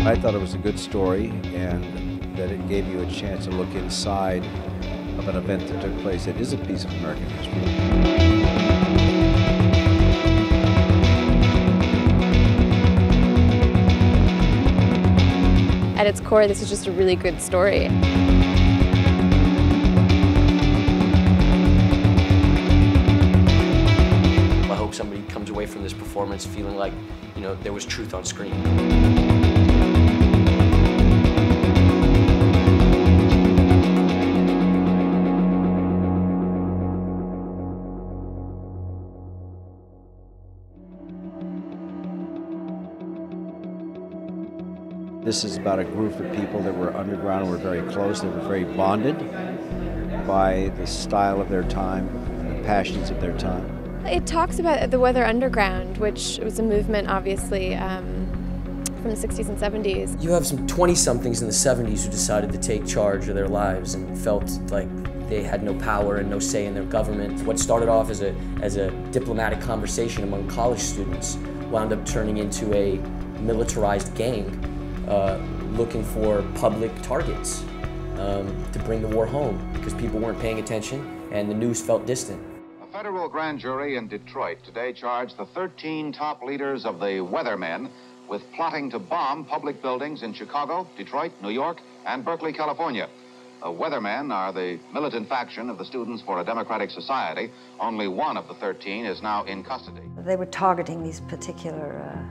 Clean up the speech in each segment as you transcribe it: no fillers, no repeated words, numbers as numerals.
I thought it was a good story, and that it gave you a chance to look inside of an event that took place that is a piece of American history. At its core, this is just a really good story. I hope somebody comes away from this performance feeling like, you know, there was truth on screen. This is about a group of people that were underground and were very close. They were very bonded by the style of their time, the passions of their time. It talks about the Weather Underground, which was a movement, obviously, from the 60s and 70s. You have some 20-somethings in the 70s who decided to take charge of their lives and felt like they had no power and no say in their government. What started off as a diplomatic conversation among college students wound up turning into a militarized gang looking for public targets to bring the war home because people weren't paying attention and the news felt distant. A federal grand jury in Detroit today charged the 13 top leaders of the Weathermen with plotting to bomb public buildings in Chicago, Detroit, New York, and Berkeley, California. The Weathermen are the militant faction of the Students for a Democratic Society. Only one of the 13 is now in custody. They were targeting these particular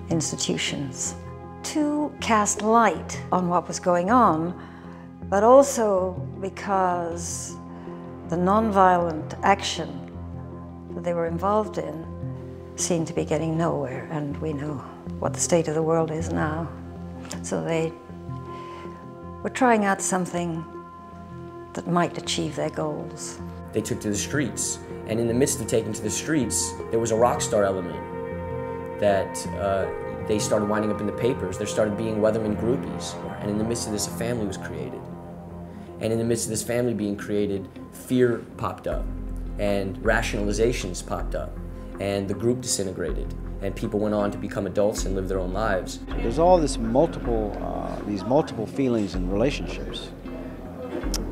institutions to cast light on what was going on, but also because the nonviolent action that they were involved in seemed to be getting nowhere, and we know what the state of the world is now. So they were trying out something that might achieve their goals. They took to the streets, and in the midst of taking to the streets, there was a rock star element that they started winding up in the papers. There started being Weatherman groupies, and in the midst of this, a family was created. And in the midst of this family being created, fear popped up, and rationalizations popped up, and the group disintegrated, and people went on to become adults and live their own lives. So there's all this these multiple feelings and relationships,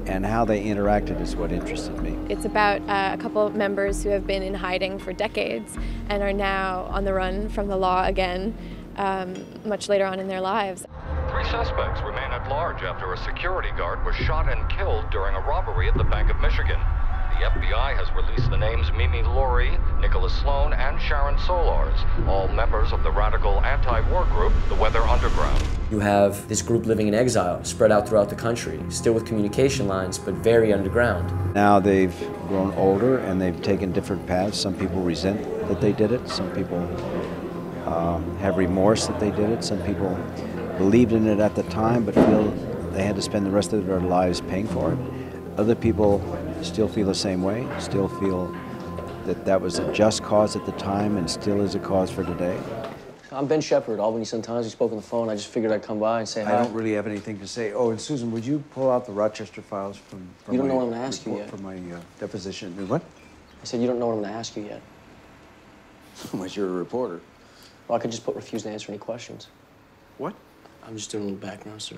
and how they interacted is what interested me. It's about a couple of members who have been in hiding for decades and are now on the run from the law again, much later on in their lives. 3 suspects remain at large after a security guard was shot and killed during a robbery at the Bank of Michigan. The FBI has released the names Mimi Laurie, Nicholas Sloan, and Sharon Solars, all members of the radical anti-war group, the Weather Underground. You have this group living in exile, spread out throughout the country, still with communication lines, but very underground. Now they've grown older and they've taken different paths. Some people resent that they did it. Some people have remorse that they did it. Some people believed in it at the time but feel they had to spend the rest of their lives paying for it. Other people still feel the same way, still feel that that was a just cause at the time and still is a cause for today. I'm Ben Shepard, Albany Sun-Times. We spoke on the phone. I just figured I'd come by and say hi. I don't really have anything to say. Oh, and Susan, would you pull out the Rochester files from You don't know what I'm going to ask you yet. From my deposition. What? I said you don't know what I'm going to ask you yet. Unless you're a reporter. Well, I could just put refuse to answer any questions. What? I'm just doing a little background, sir.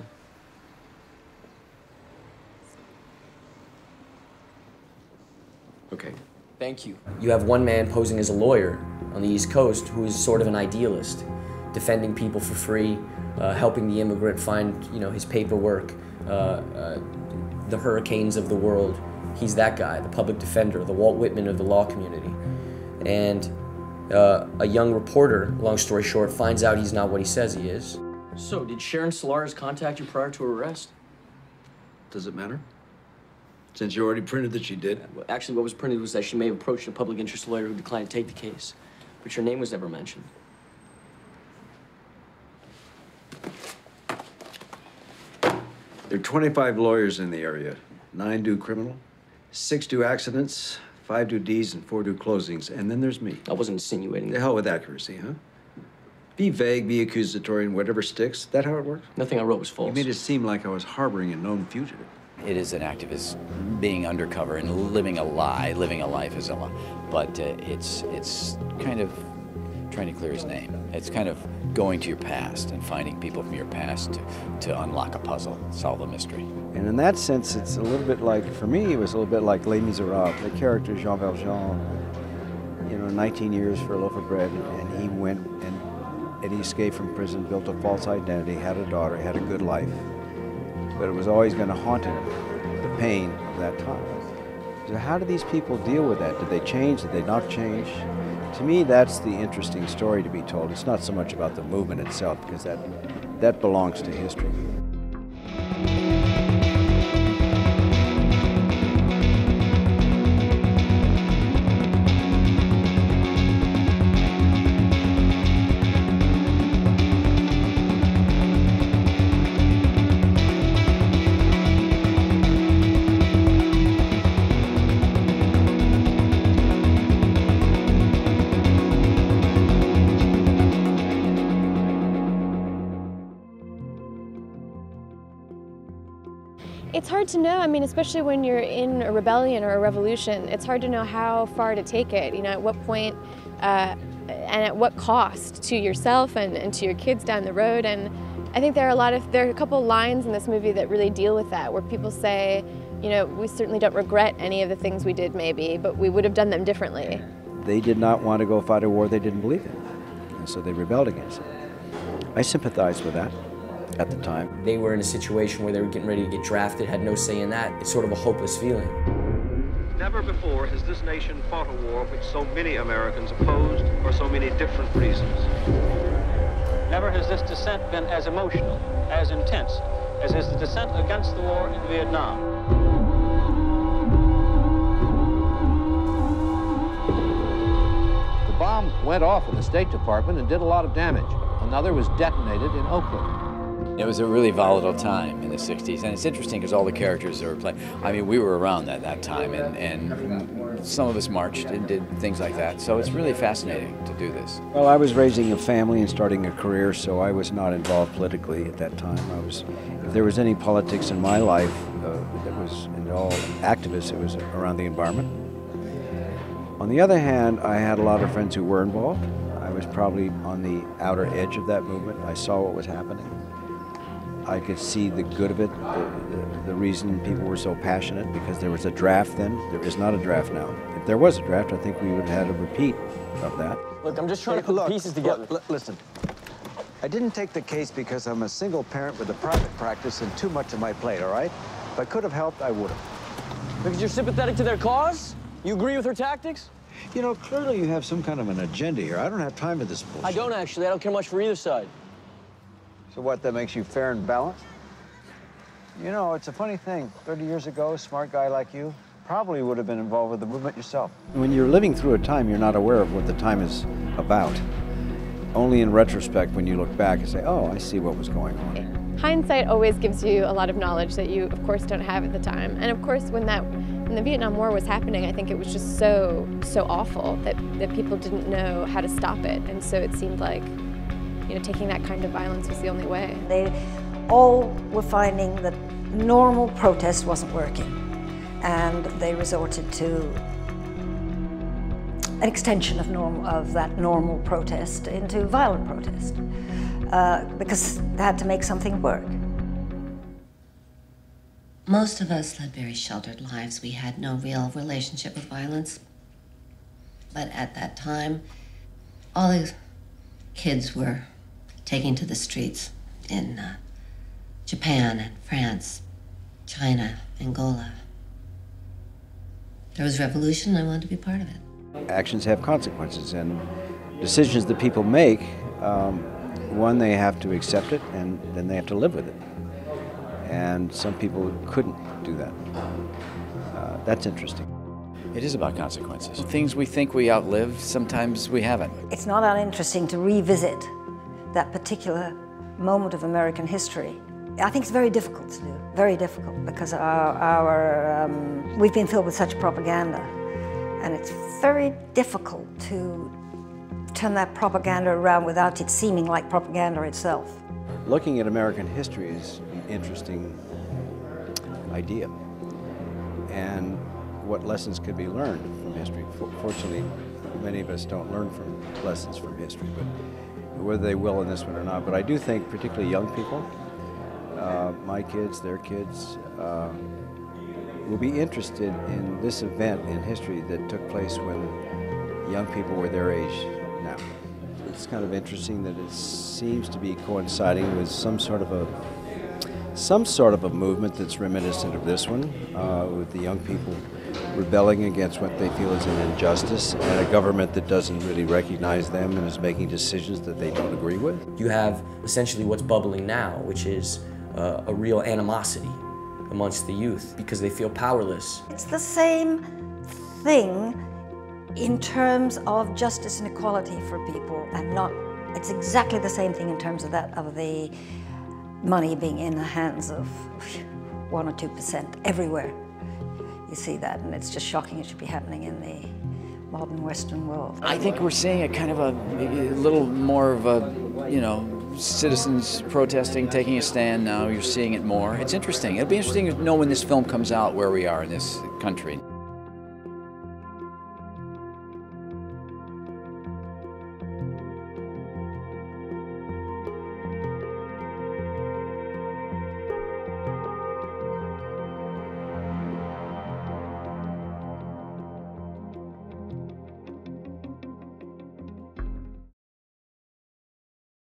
Okay. Thank you. You have one man posing as a lawyer on the East Coast who is sort of an idealist, defending people for free, helping the immigrant find, his paperwork, the hurricanes of the world. He's that guy, the public defender, the Walt Whitman of the law community. And a young reporter, long story short, finds out he's not what he says he is. So, did Sharon Solars contact you prior to her arrest? Does it matter? Since you already printed that she did. Well, actually, what was printed was that she may have approached a public interest lawyer who declined to take the case, but your name was never mentioned. There are 25 lawyers in the area. 9 do criminal, 6 do accidents, 5 do Ds, and 4 do closings. And then there's me. I wasn't insinuating. The hell with accuracy, huh? Be vague, be accusatory, and whatever sticks. That how it works? Nothing I wrote was false. You made it seem like I was harboring a known fugitive. It is an activist being undercover and living a lie, living a life as a lie. But it's kind of trying to clear his name. It's kind of going to your past and finding people from your past to unlock a puzzle, solve a mystery. And in that sense, it's a little bit like, for me, it was a little bit like Les Miserables. The character Jean Valjean, 19 years for a loaf of bread, and he went and he escaped from prison, built a false identity, had a daughter, had a good life, but it was always going to haunt him, the pain of that time. So how do these people deal with that? Did they change? Did they not change? To me, that's the interesting story to be told. It's not so much about the movement itself, because that belongs to history. It's hard to know, I mean, especially when you're in a rebellion or a revolution, it's hard to know how far to take it, at what point and at what cost to yourself and to your kids down the road. And I think there are a couple lines in this movie that really deal with that, where people say, we certainly don't regret any of the things we did maybe, but we would have done them differently. They did not want to go fight a war they didn't believe in, and so they rebelled against it. I sympathized with that at the time. They were in a situation where they were getting ready to get drafted, had no say in that. It's sort of a hopeless feeling. Never before has this nation fought a war which so many Americans opposed for so many different reasons. Never has this dissent been as emotional, as intense, as is the dissent against the war in Vietnam. The bomb went off in the State Department and did a lot of damage. Another was detonated in Oakland. It was a really volatile time in the 60s, and it's interesting because all the characters that were playing, I mean, we were around at that time, and some of us marched and did things like that, so it's really fascinating to do this. Well, I was raising a family and starting a career, so I was not involved politically at that time. If there was any politics in my life that was involved activists, it was around the environment. On the other hand, I had a lot of friends who were involved. I was probably on the outer edge of that movement. I saw what was happening. I could see the good of it, the reason people were so passionate, because there was a draft then. There is not a draft now. If there was a draft, I think we would have had a repeat of that. Look, I'm just trying to put the pieces together. Listen, I didn't take the case because I'm a single parent with a private practice and too much on my plate, all right? If I could have helped, I would have. Because you're sympathetic to their cause? You agree with her tactics? Clearly you have some kind of an agenda here. I don't have time for this bullshit. I don't actually. I don't care much for either side. So what, that makes you fair and balanced? It's a funny thing. 30 years ago, a smart guy like you probably would have been involved with the movement yourself. When you're living through a time, you're not aware of what the time is about. Only in retrospect, when you look back and say, oh, I see what was going on. Hindsight always gives you a lot of knowledge that you, of course, don't have at the time. And of course, when the Vietnam War was happening, I think it was just so awful that people didn't know how to stop it. And so it seemed like, taking that kind of violence was the only way. They all were finding that normal protest wasn't working, and they resorted to an extension of that normal protest into violent protest, because they had to make something work. Most of us led very sheltered lives. We had no real relationship with violence. But at that time, all the kids were taking to the streets in Japan and France, China, Angola. There was revolution, and I wanted to be part of it. Actions have consequences, and decisions that people make, one, they have to accept it, and then they have to live with it. And some people couldn't do that. That's interesting. It is about consequences. Things we think we outlived, sometimes we haven't. It's not uninteresting to revisit that particular moment of American history. I think it's very difficult to do, very difficult, because we've been filled with such propaganda, and it's very difficult to turn that propaganda around without it seeming like propaganda itself. Looking at American history is an interesting idea, and what lessons could be learned from history. Fortunately, many of us don't learn from lessons from history, but whether they will in this one or not, but I do think particularly young people, my kids, their kids, will be interested in this event in history that took place when young people were their age now. It's kind of interesting that it seems to be coinciding with some sort of a movement that's reminiscent of this one, with the young people rebelling against what they feel is an injustice and a government that doesn't really recognize them and is making decisions that they don't agree with. You have essentially what's bubbling now, which is a real animosity amongst the youth because they feel powerless. It's the same thing in terms of justice and equality for people, and it's exactly the same thing in terms of the money being in the hands of 1 or 2% everywhere. You see that, and it's just shocking it should be happening in the modern Western world. I think we're seeing a kind of a little more of a, citizens protesting, taking a stand now. You're seeing it more. It's interesting. It'll be interesting to know when this film comes out where we are in this country.